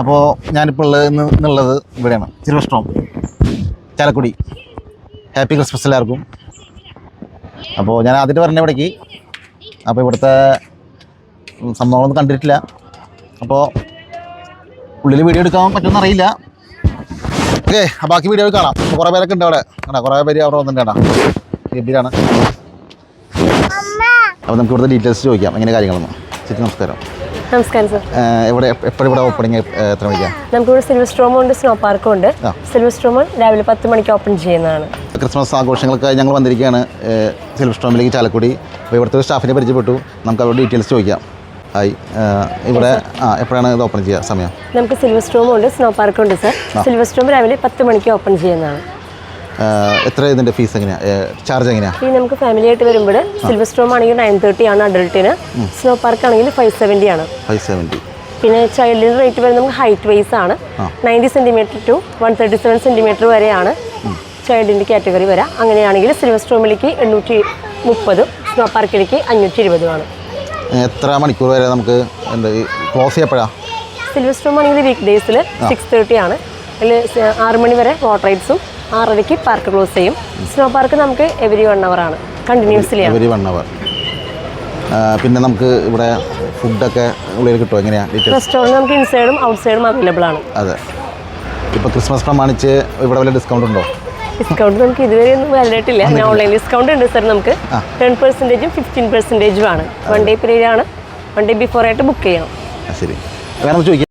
അപ്പോൾ ഞാനിപ്പോൾ ഉള്ളത് ഇവിടെയാണ്, സിൽവർ ചാലക്കുടി. ഹാപ്പി ക്രിസ്മസ് എല്ലാവർക്കും. അപ്പോൾ ഞാൻ ആദ്യമായിട്ട് പറഞ്ഞ ഇവിടേക്ക്. അപ്പോൾ ഇവിടുത്തെ സംഭവങ്ങളൊന്നും കണ്ടിട്ടില്ല. അപ്പോൾ ഉള്ളിൽ വീഡിയോ എടുക്കാൻ പറ്റുമെന്ന് അറിയില്ല. ഓക്കെ, ബാക്കി വീഡിയോ കാണാം. അപ്പോൾ കുറേ പേരൊക്കെ ഉണ്ട് അവിടെ. കുറേ പേര് അവിടെ വന്നിട്ടുണ്ട്. ഗംഭീരാണ്. അപ്പോൾ നമുക്ക് ഇവിടുത്തെ ഡീറ്റെയിൽസ് ചോദിക്കാം, എങ്ങനെ കാര്യങ്ങളൊന്നും. ചേച്ചി നമസ്കാരം. നമസ്കാരം സർ. എപ്പോഴും ഓപ്പണിങ് എത്ര മണിക്കാണ്? നമുക്കിവിടെ സിൽവർ സ്ട്രോമും ഉണ്ട്, സ്നോ പാർക്കും ഉണ്ട്. സിൽവർ സ്ട്രോമ് രാവിലെ 10 മണിക്ക് ഓപ്പൺ ചെയ്യുന്നതാണ്. ക്രിസ്മസ് ആഘോഷങ്ങൾക്കായി ഞങ്ങൾ വന്നിരിക്കുകയാണ് സിൽവർ സ്ട്രോമിലേക്ക്, ചാലക്കുടി. അപ്പോൾ ഇവിടുത്തെ ഒരു സ്റ്റാഫിനെ പരിചയപ്പെട്ടു. നമുക്ക് അവരുടെ ഡീറ്റെയിൽസ് ചോദിക്കാം. ഹായ്, ഇവിടെ എപ്പോഴാണ് ഇത് ഓപ്പൺ ചെയ്യുക സമയം? നമുക്ക് സിൽവർ സ്ട്രോമും ഉണ്ട്, സ്നോ പാർക്കും ഉണ്ട് സർ. സിൽവർ സ്ട്രോം രാവിലെ 10 മണിക്ക് ഓപ്പൺ ചെയ്യുന്നതാണ്. എത്ര ഇതിൻ്റെ ഫീസ് എങ്ങനെയാണ്, ചാർജ് എങ്ങനെയാണ്? ഈ നമുക്ക് ഫാമിലി ആയിട്ട് വരുമ്പോൾ സിൽവർ സ്ട്രോം ആണെങ്കിൽ 930 ആണ് അഡൾട്ടിന്. സ്നോ പാർക്ക് ആണെങ്കിൽ 570 ആണ്. 570. പിന്നെ ചൈൽഡിന് റേറ്റ് വരുന്നത് നമുക്ക് ഹൈറ്റ് വൈസ് ആണ്. 90 സെൻറ്റിമീറ്റർ ടു 137 സെൻറ്റിമീറ്റർ വരെയാണ് ചൈൽഡിൻ്റെ കാറ്റഗറി വരാം. അങ്ങനെയാണെങ്കിൽ സിൽവർ സ്ട്രോമിലേക്ക് 830, സ്നോ പാർക്കിലേക്ക് 520 ആണ്. എത്ര മണിക്കൂർ വരെ നമുക്ക് ക്ലോസ് ചെയ്യപ്പോഴാണ്? സിൽവർ സ്ട്രോം ആണെങ്കിൽ വീക്ക് ഡേയ്സിൽ 6:30 ആണ്. അതിൽ 6 മണി വരെ വാട്ടർ റൈഡ്സും 6:30 പാർക്ക് ക്ലോസ് ചെയ്യും. സ്നോ പാർക്ക് നമുക്ക് എവരി 1 hour ആണ്, കണ്ടിന്യൂസ്ലി ആണ്. Every 1 hour. പിന്നെ നമുക്ക് ഇവിടെ ഫുഡൊക്കെ ഉള്ളിൽ കിട്ടുമോ, എങ്ങനെയാണ്? റെസ്റ്റോറൻറ്റ് നമുക്ക് ഇൻസൈഡും ഔട്ട്സൈഡും അവൈലബിൾ ആണ്. അതെ. ഇപ്പോൾ ക്രിസ്മസ് പ്രമാണിച്ച് ഇവിടെ വല്ല ഡിസ്കൗണ്ട് ഉണ്ടോ? ഡിസ്കൗണ്ട് നമുക്ക് ഇതുവരെ ഒന്നും വാലിഡായിട്ടില്ല. ഞാൻ ഓൺലൈൻ ഡിസ്കൗണ്ട് ഉണ്ട് സർ. നമുക്ക് 10%, 15% ആണ്. 1 ഡേ പീരീഡ് ആണ്. 1 ഡേ ബിഫോർ ആയിട്ട് ബുക്ക് ചെയ്യണം. ശരി, വേറെ ചോദിക്കാം.